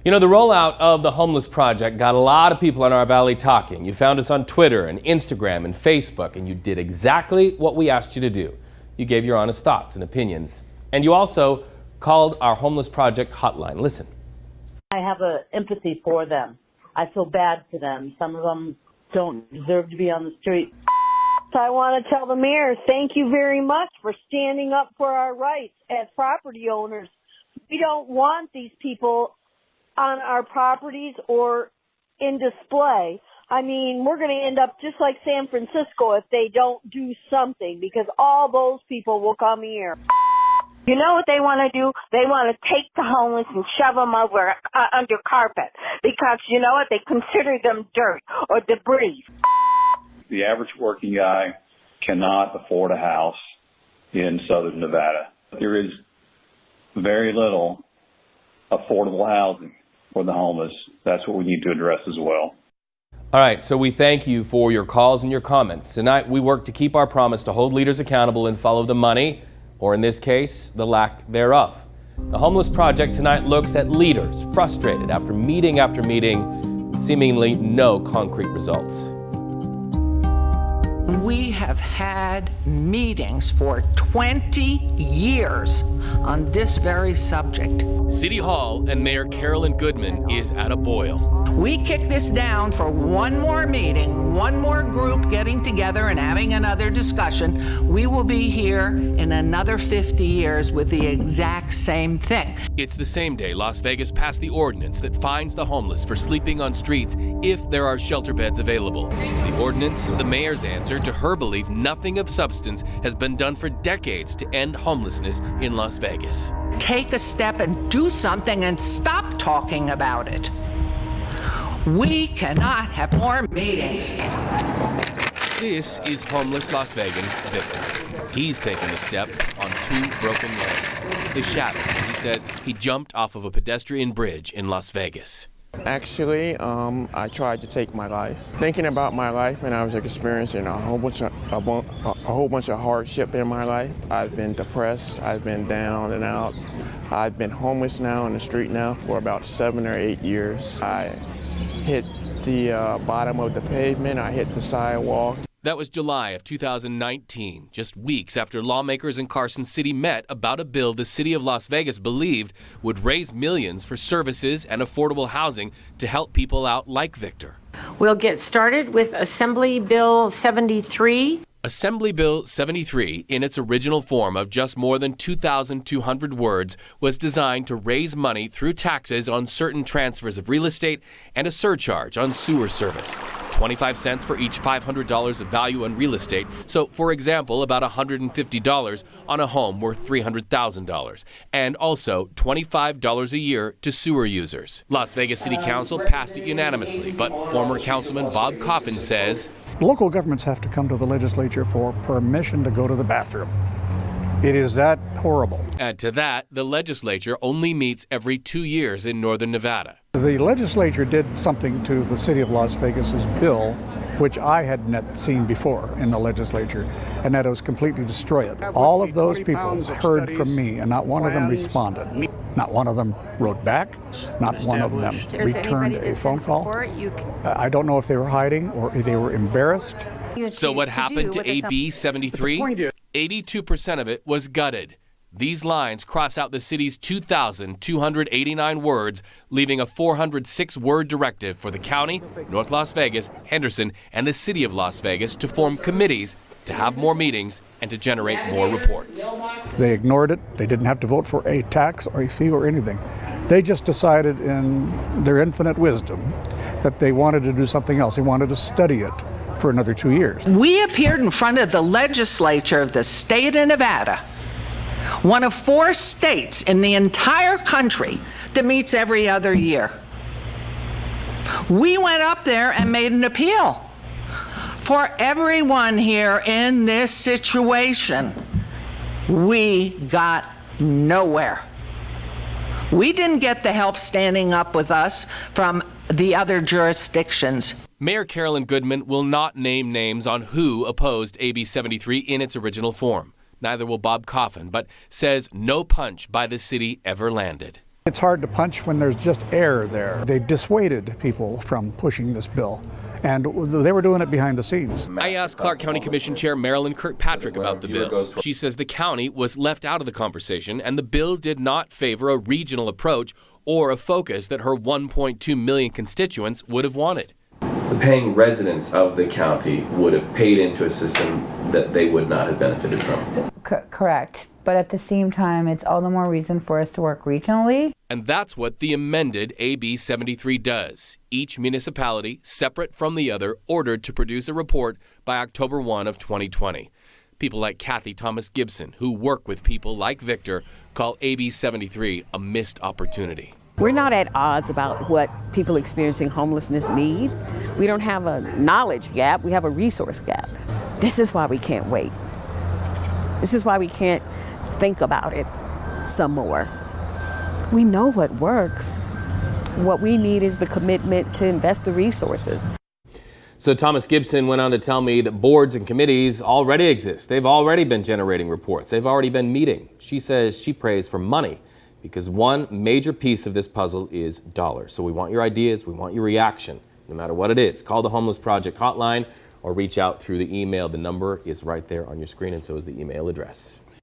You know, the rollout of the Homeless Project got a lot of people in our valley talking. You found us on Twitter and Instagram and Facebook, and you did exactly what we asked you to do. You gave your honest thoughts and opinions. And you also called our Homeless Project hotline. Listen. I have empathy for them. I feel bad for them. Some of them don't deserve to be on the street. So I want to tell the mayor, thank you very much for standing up for our rights as property owners. We don't want these people on our properties or in display. I mean, we're going to end up just like San Francisco if they don't do something, because all those people will come here. You know what they want to do? They want to take the homeless and shove them over under carpet because, you know what, they consider them dirt or debris. The average working guy cannot afford a house in southern Nevada. There is very little affordable housing for the homeless. That's what we need to address as well. All right, so we thank you for your calls and your comments. Tonight, we work to keep our promise to hold leaders accountable and follow the money, or in this case, the lack thereof. The Homeless Project tonight looks at leaders frustrated after meeting, with seemingly no concrete results. We have had meetings for 20 years on this very subject. City Hall and Mayor Carolyn Goodman is at a boil. We kick this down for one more meeting, one more group getting together and having another discussion. We will be here in another 50 years with the exact same thing. It's the same day Las Vegas passed the ordinance that fines the homeless for sleeping on streets if there are shelter beds available. The ordinance, the mayor's answer to her belief nothing of substance has been done for decades to end homelessness in Las Vegas. Take a step and do something and stop talking about it. We cannot have more meetings. This is homeless Las Vegan Victor. He's taken a step on two broken legs. His shattered. He says he jumped off of a pedestrian bridge in Las Vegas. Actually, I tried to take my life. Thinking about my life, and I was experiencing a whole bunch of hardship in my life. I've been depressed. I've been down and out. I've been homeless now on the street now for about 7 or 8 years. I hit the bottom of the pavement. I hit the sidewalk. That was July of 2019, just weeks after lawmakers in Carson City met about a bill the city of Las Vegas believed would raise millions for services and affordable housing to help people out like Victor. We'll get started with Assembly Bill 73. Assembly Bill 73, in its original form of just more than 2,200 words, was designed to raise money through taxes on certain transfers of real estate and a surcharge on sewer service. 25 cents for each $500 of value on real estate. So, for example, about $150 on a home worth $300,000. And also $25 a year to sewer users. Las Vegas City Council passed it unanimously, but former Councilman Bob Coffin says, local governments have to come to the legislature for permission to go to the bathroom. It is that horrible. Add to that, the legislature only meets every 2 years in northern Nevada. The legislature did something to the city of Las Vegas's bill, which I had not seen before in the legislature, and that it was completely destroy it. All of those people heard from me, and not one of them responded. Not one of them wrote back. Not one of them returned a phone call. I don't know if they were hiding or if they were embarrassed. So what happened to AB 73? 82% of it was gutted. These lines cross out the city's 2,289 words, leaving a 406-word directive for the county, North Las Vegas, Henderson, and the city of Las Vegas to form committees, to have more meetings, and to generate more reports. They ignored it. They didn't have to vote for a tax or a fee or anything. They just decided in their infinite wisdom that they wanted to do something else. They wanted to study it for another 2 years. We appeared in front of the legislature of the state of Nevada, one of 4 states in the entire country that meets every other year. We went up there and made an appeal for everyone here in this situation. We got nowhere. We didn't get the help standing up with us from the other jurisdictions. Mayor Carolyn Goodman will not name names on who opposed AB 73 in its original form. Neither will Bob Coffin, but says no punch by the city ever landed. It's hard to punch when there's just air there. They dissuaded people from pushing this bill, and they were doing it behind the scenes. I asked Clark County Commission Chair Marilyn Kirkpatrick about the bill. She says the county was left out of the conversation, and the bill did not favor a regional approach or a focus that her 1.2 million constituents would have wanted. The paying residents of the county would have paid into a system that they would not have benefited from. Correct. But at the same time, it's all the more reason for us to work regionally. And that's what the amended AB 73 does. Each municipality, separate from the other, ordered to produce a report by October 1 of 2020. People like Kathy Thomas Gibson, who work with people like Victor, call AB 73 a missed opportunity. We're not at odds about what people experiencing homelessness need. We don't have a knowledge gap, we have a resource gap. This is why we can't wait. This is why we can't think about it some more. We know what works. What we need is the commitment to invest the resources. So Thomas Gibson went on to tell me that boards and committees already exist. They've already been generating reports. They've already been meeting. She says she prays for money because one major piece of this puzzle is dollars. So we want your ideas. We want your reaction, no matter what it is. Call the Homeless Project hotline or reach out through the email. The number is right there on your screen, and so is the email address.